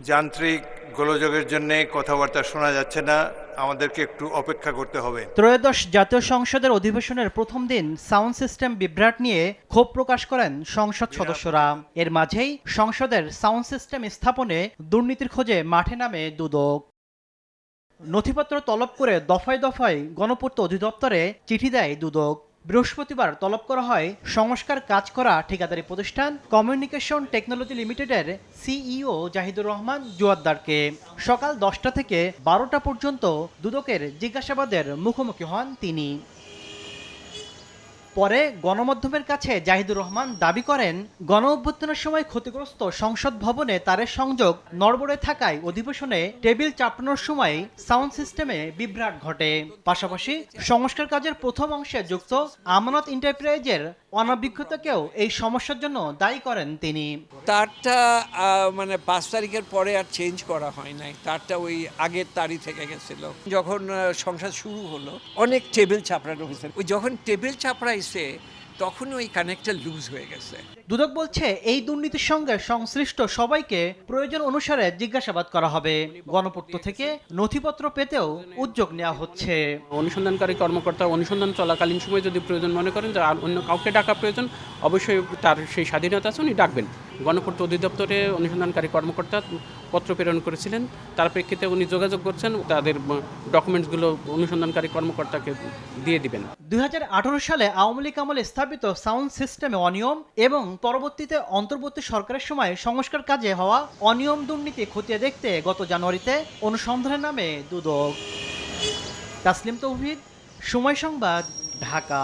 যান্ত্রিক গোলযোগের জন্য কথাবার্তা শোনা যাচ্ছে না, আমাদেরকে একটু অপেক্ষা করতে হবে। ত্রয়োদশ জাতীয় সংসদের অধিবেশনের প্রথম দিন সাউন্ড সিস্টেম বিভ্রাট নিয়ে ক্ষোভ প্রকাশ করেন সংসদ সদস্যরা। এর মাঝেই সংসদের সাউন্ড সিস্টেম স্থাপনে দুর্নীতির খোঁজে মাঠে নামে দুদক। নথিপত্র তলব করে দফায় দফায় গণপূর্ত অধিদপ্তরে চিঠি দেয় দুদক। বৃহস্পতিবার তলব করা হয় সংস্কার কাজ করা ঠিকাদারি প্রতিষ্ঠান কমিউনিকেশন টেকনোলজি লিমিটেডের সিইও জাহিদুর রহমান জোয়াদ্দারকে। সকাল 10টা থেকে 12টা পর্যন্ত দুদকের জিজ্ঞাসাবাদের মুখোমুখি হন তিনি। পরে গণমাধ্যমের কাছে জাহিদুর রহমান দাবি করেন, গণ অভ্যুত্থানের সময় ক্ষতিগ্রস্ত সংসদ ভবনে তারের সংযোগ নড়বড়ে থাকায় অধিবেশনে টেবিল চাপড়ানোর সময় সাউন্ড সিস্টেমে বিভ্রাট ঘটে। পাশাপাশি সংস্কার কাজের প্রথম অংশে যুক্ত আমানত এন্টারপ্রাইজের অনভিজ্ঞতাকেও এই সমস্যার জন্য দায়ী করেন তিনি। তারটা মানে 5 তারিখের পরে আর চেঞ্জ করা হয় নাই, তারটা ওই আগের তারিখ থেকে গেছিল। যখন সংসার শুরু হলো অনেক টেবিল চাপড়ানো হয়েছে, ওই যখন টেবিল চাপড়াইছে তখন ওই কানেক্টটা লুজ হয়ে গেছে। দুদক বলছে এই দুর্নীতির সঙ্গে সংশ্লিষ্ট সবাইকে প্রয়োজন অনুসারে জিজ্ঞাসাবাদ করা হবে। গণপূর্ত থেকে নথিপত্র পেতেও উদ্যোগ নেওয়া হচ্ছে। অনুসন্ধানকারী কর্মকর্তা অনুসন্ধান চলাকালীন সময় যদি প্রয়োজন মনে করেন যে আর অন্য কাউকে ডাকা প্রয়োজন, অবশ্যই তার সেই স্বাধীনতা আছে, উনি ডাকবেন। গণপূর্ত অধিদপ্তরে অনুসন্ধানকারী কর্মকর্তা পত্র প্রেরণ করেছিলেন, তার প্রেক্ষিতে উনি যোগাযোগ করছেন, তাদের ডকুমেন্টসগুলো অনুসন্ধানকারী কর্মকর্তাকে দিয়ে দিবেন। 2018 সালে আওয়ামী লীগ আমলে স্থাপিত সাউন্ড সিস্টেমে অনিয়ম এবং পরবর্তীতে অন্তর্বর্তী সরকারের সময় সংস্কার কাজে হওয়া অনিয়ম দুর্নীতি খতিয়ে দেখতে গত জানুয়ারিতে অনুসন্ধানের নামে দুদক। তাসলিম তৌহিদ, সময় সংবাদ, ঢাকা।